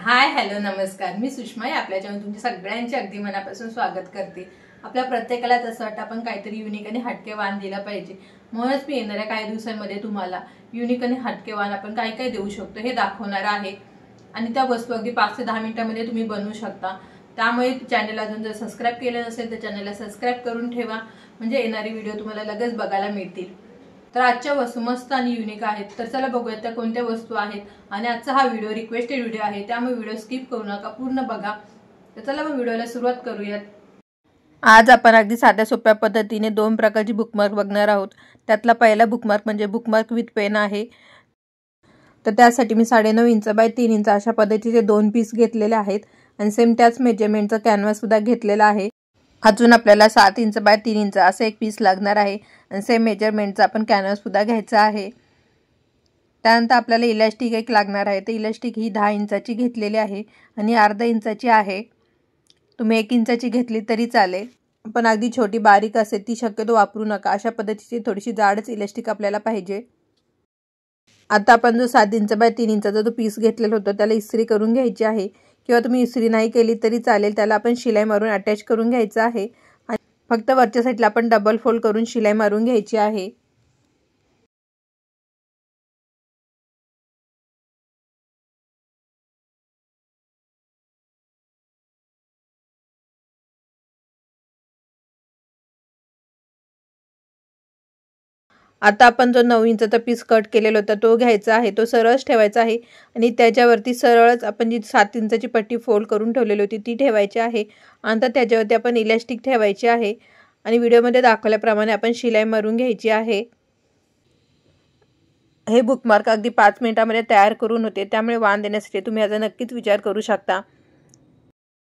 Hi hello नमस्कार, मी सुषमा आपल्या channel तुमच्या सगळ्यांचे अगदी मनापासून स्वागत करते। आपल्या प्रत्येकाला तसं वाटतं आपण काहीतरी युनिक आणि हटके वाण दिला पाहिजे। म्हणूनच मी येणाऱ्या काही दिवसांमध्ये तुम्हाला युनिक आणि हटके वाण आपण काय काय देऊ शकतो हे दाखवणार आहे। आणि त्या वस्तू अगदी 5 ते 10 मिनिटांमध्ये तुम्ही बनवू शकता। त्यामुळे चॅनलला अजून जर सबस्क्राइब केलं नसेल तर चॅनलला सबस्क्राइब करून ठेवा, म्हणजे येणारे व्हिडिओ तुम्हाला लगेच बघायला मिळतील। तर आजच्या वस्तू मस्त आणि युनिक आहेत, तर चला बघूया त्या कोणत्या वस्तू आहेत। आणि आजचा हा व्हिडिओ रिक्वेस्टेड व्हिडिओ आहे, त्यामुळे व्हिडिओ स्किप करू नका, पूर्ण बघा। तर चला मग व्हिडिओला सुरुवात करूयात। आज आपण अगदी साध्या सोप्या पद्धतीने दोन प्रकारची बुकमार्क बघणार आहोत। त्यातला पहिला बुकमार्क म्हणजे बुकमार्क विथ पेन आहे। तर त्यासाठी मी 9.5 इंच बाय 3 इंच अशा पद्धतीचे दोन पीस घेतलेले आहेत आणि सेम त्याच मेजरमेंटचा कॅनव्हास सुद्धा घेतलेला आहे। अजून आपल्याला 7 इंच बाय 3 इंच असा एक पीस लागणार आहे आणि सेम मेजरमेंटचा आपण कॅनव्हास सुद्धा घ्यायचा आहे। त्यानंतर आपल्याला इलास्टिक एक लागणार आहे। तर इलास्टिक ही 10 इंचाची घेतलेली आहे आणि अर्धा इंचाची आहे। तुम्ही 1 इंचाची घेतली तरी चालेल, पण अगदी छोटी बारीक असेल ती शक्यतो वापरू नका। अशा पद्धतीची थोडीशी जाडच इलास्टिक आपल्याला पाहिजे। आता आपण जो 7 इंच बाय 3 इंचाचा जो पीस घेतलेला होता त्याला इस्त्री करून घ्यायची आहे, किंवा तुम्ही इस्त्री नाही केली तरी चालेल। त्याला आपण शिलाई मारून अटॅच करून घ्यायचं आहे आणि फक्त वरच्या साईडला आपण डबल फोल्ड करून शिलाई मारून घ्यायची आहे। आता आपण जो 9 इंचाचा पीस कट केलेला होता तो घ्यायचा आहे, तो सरळच ठेवायचा आहे आणि त्याच्यावरती सरळच आपण जी 7 इंचाची पट्टी फोल्ड करून ठेवलेली होती ती ठेवायची आहे। आणि त्याच्यावरती आपण इलास्टिक ठेवायची आहे आणि व्हिडिओमध्ये दाखवल्याप्रमाणे आपण शिलाई मारून घ्यायची आहे। हे बुकमार्क अगदी 5 मिनिटांमध्ये तयार करून होते, त्यामुळे वाण देण्यासाठी तुम्ही याचा नक्कीच विचार करू शकता।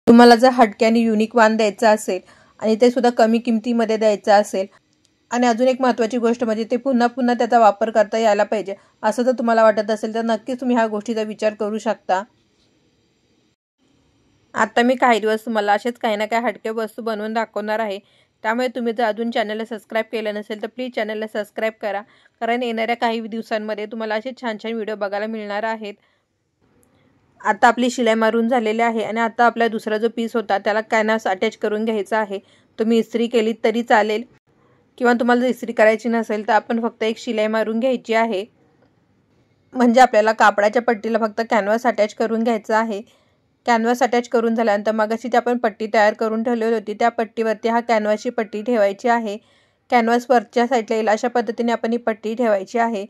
तुम्हाला जर हटके आणि युनिक वाण द्यायचा असेल आणि ते सुद्धा कमी किमतीमध्ये द्यायचं असेल, आणि अजून एक महत्त्वाची गोष्ट म्हणजे ते पुन्हा पुन्हा त्याचा वापर करता यायला पाहिजे, असं जर तुम्हाला वाटत असेल तर नक्कीच तुम्ही ह्या गोष्टीचा विचार करू शकता। आता मी काही दिवस तुम्हाला असेच काही ना काही हटके वस्तू बनवून दाखवणार आहे। त्यामुळे तुम्ही जर अजून चॅनलला सबस्क्राइब केलं नसेल तर प्लीज चॅनलला सबस्क्राइब करा, कारण येणाऱ्या काही दिवसांमध्ये तुम्हाला असे छान छान व्हिडिओ बघायला मिळणार आहेत। आता आपली शिलाई मारून झालेली आहे आणि आता आपला दुसरा जो पीस होता त्याला कॅनव्हास अटॅच करून घ्यायचा आहे। तुम्ही इस्त्री केली तरी चालेल, किंवा तुम्हाला जर इस्त्री करायची नसेल तर आपण फक्त एक शिलाई मारून घ्यायची आहे। म्हणजे आपल्याला कापडाच्या पट्टीला फक्त कॅनव्हास अटॅच करून घ्यायचा आहे। कॅनव्हास अटॅच करून झाल्यानंतर मगाशी जी आपण पट्टी तयार करून ठेवलेली होती त्या पट्टीवरती हा कॅनव्हासची पट्टी ठेवायची आहे। कॅनव्हास वरच्या साईडला येईल अशा पद्धतीने आपण ही पट्टी ठेवायची आहे।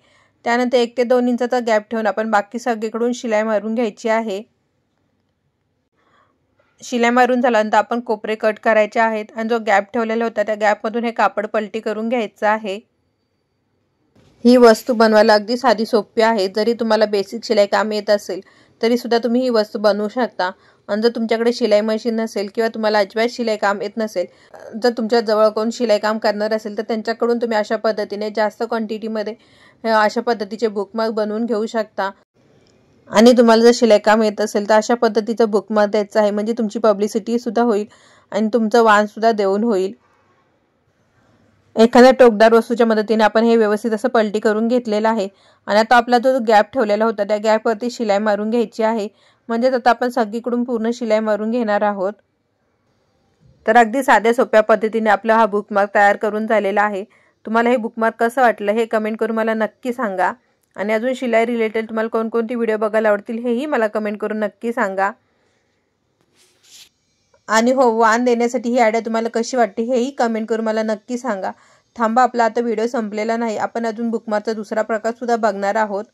त्यानंतर 1 ते 2 इंचाचा गॅप ठेवून आपण बाकी सगळीकडून शिलाई मारून घ्यायची आहे। शिलाई मारून झाल्यानंतर आपण कोपरे कट करायचे आहेत आणि जो गॅप ठेवलेला होता त्या गॅपमधून हे कापड पलटी करून घ्यायचं आहे। ही वस्तू बनवायला अगदी साधी सोपी आहे। जरी तुम्हाला बेसिक शिलाई काम येत असेल तरी सुद्धा तुम्ही ही वस्तू बनवू शकता। आणि जर तुमच्याकडे शिलाई मशीन नसेल किंवा तुम्हाला अजिबात शिलाई काम येत नसेल, जर तुमच्या जवळ कोण शिलाई काम करणार असेल तर त्यांच्याकडून तुम्ही अशा पद्धतीने जास्त क्वांटिटीमध्ये अशा पद्धतीचे बुकमार्क बनवून घेऊ शकता। आणि तुम्हाला जर शिलाई काम येत असेल तर अशा पद्धतीचं बुकमार्क द्यायचं आहे, म्हणजे तुमची पब्लिसिटी सुद्धा होईल आणि तुमचं वाण सुद्धा देऊन होईल। एखाद्या टोकदार वस्तूच्या मदतीने आपण हे व्यवस्थित असं पलटी करून घेतलेलं आहे आणि आता आपला जो गॅप ठेवलेला होता त्या गॅपवरती शिलाई मारून घ्यायची आहे। म्हणजे आता आपण सगळीकडून पूर्ण शिलाई मारून घेणार आहोत। तर अगदी साध्या सोप्या पद्धतीने आपला हा बुकमार्क तयार करून झालेला आहे। तुम्हाला हे बुकमार्क कसं वाटलं हे कमेंट करून मला नक्की सांगा। आणि अजून शिलाई रिलेटेड तुम्हाला कोणकोणती व्हिडिओ बघायला आवडतील हेही मला कमेंट करून नक्की सांगा। आणि हो, वाण देण्यासाठी ही आयडिया तुम्हाला कशी वाटते हेही कमेंट करून मला नक्की सांगा। थांबा, आपला आता व्हिडिओ संपलेला नाही, आपण अजून बुकमार्कचा दुसरा प्रकार सुद्धा बघणार आहोत।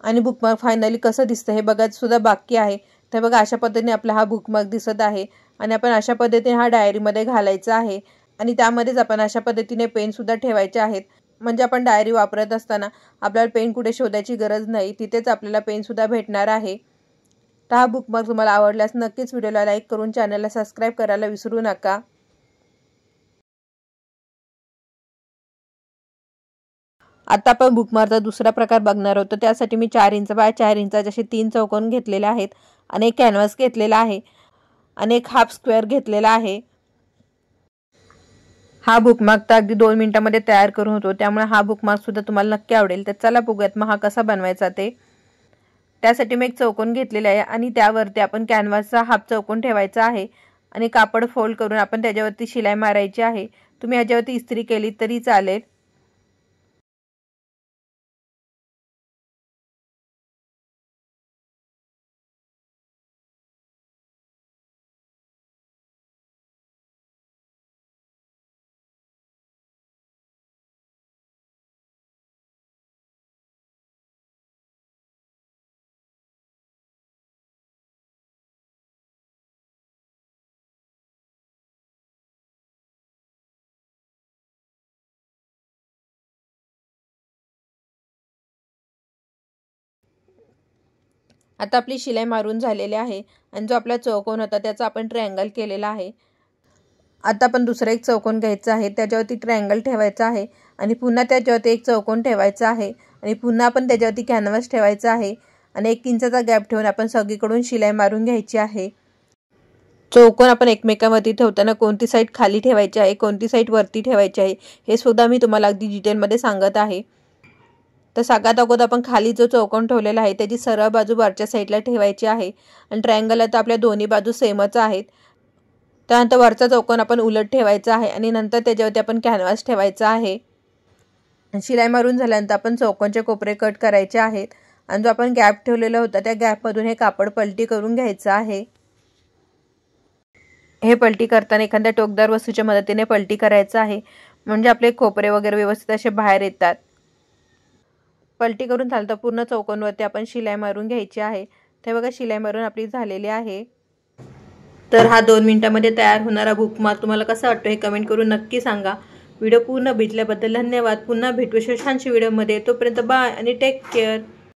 आणि बुकमार्क फायनली कसं दिसतं हे बघायचं सुद्धा बाकी आहे। तर बघा, अशा पद्धतीने आपला हा बुकमार्क दिसत आहे आणि आपण अशा पद्धतीने हा डायरीमध्ये घालायचा आहे आणि त्यामध्येच आपण अशा पद्धतीने पेन सुद्धा ठेवायचे आहेत। म्हणजे आपण डायरी वापरत असताना आपल्याला पेन कुठे शोधायची गरज नाही, तिथेच आपल्याला पेन सुद्धा भेटणार आहे। तर हा बुकमार्क तुम्हाला आवडल्यास नक्कीच व्हिडिओला लाईक करून चॅनलला सबस्क्राइब करायला विसरू नका। आता आपण बुकमार्कचा दुसरा प्रकार बघणार आहोत। त्यासाठी मी 4 इंच बाय 4 इंच असे 3 चौकोन घेतलेले आहेत आणि एक कॅनव्हास घेतलेला आहे आणि एक हाफ स्क्वेअर घेतलेला आहे। हा बुकमार्क तर अगदी 2 मिनिटांमध्ये तयार करून होतो, त्यामुळे हा बुकमार्क सुद्धा तुम्हाला नक्की आवडेल। तर चला बघूयात मग हा कसा बनवायचा ते। त्यासाठी मी एक चौकोन घेतलेला आहे आणि त्यावरती आपण कॅनव्हासचा हाफ चौकोन ठेवायचा आहे आणि कापड फोल्ड करून आपण त्याच्यावरती शिलाई मारायची आहे। तुम्ही याच्यावरती इस्त्री केली तरी चालेल। आता आपली शिलाई मारून झालेली आहे आणि जो आपला चौकोन होता त्याचा आपण ट्रायंगल केलेला आहे। आता आपण दुसरा एक चौकोन घ्यायचा आहे, त्याच्यावरती ट्रायंगल ठेवायचा आहे आणि पुन्हा त्याच्यावरती एक चौकोन ठेवायचा आहे आणि पुन्हा आपण त्याच्यावरती कॅनव्हास ठेवायचा आहे आणि 1 इंचाचा गॅप ठेवून आपण सगळीकडून शिलाई मारून घ्यायची आहे। चौकोन आपण एकमेकांवरती ठेवताना कोणती साईड खाली ठेवायची आहे, कोणती साईड वरती ठेवायची आहे हे सुद्धा मी तुम्हाला अगदी डिटेलमध्ये सांगत आहे। तर सगळ्यात अगोदर आपण खाली जो चौकोन ठेवलेला आहे त्याची सरळ बाजू वरच्या साईडला ठेवायची आहे आणि ट्रायंगल आता आपल्या दोन्ही बाजू सेमच आहेत। त्यानंतर वरचा चौकोन आपण उलट ठेवायचा आहे आणि नंतर त्याच्यावरती आपण कॅनव्हास ठेवायचा आहे। शिलाई मारून झाल्यानंतर आपण चौकोनचे कोपरे कट करायचे आहेत आणि जो आपण गॅप ठेवलेला होता त्या गॅपमधून हे कापड पलटी करून घ्यायचं आहे। हे पलटी करताना एखाद्या टोकदार वस्तूच्या मदतीने पलटी करायचं आहे, म्हणजे आपले कोपरे वगैरे व्यवस्थित असे बाहेर येतात। पलटी करून झालं तर पूर्ण चौकोनवरती आपण शिलाई मारून घ्यायची आहे। ते बघा शिलाई मारून आपली झालेली आहे। तर हा 2 मिनिटांमध्ये तयार होणारा बुकमार्क तुम्हाला कसा वाटतो हे कमेंट करून नक्की सांगा। व्हिडिओ पूर्ण बघितल्याबद्दल धन्यवाद। पुन्हा भेटू छानशा व्हिडिओमध्ये, तोपर्यंत बाय आणि टेक केअर।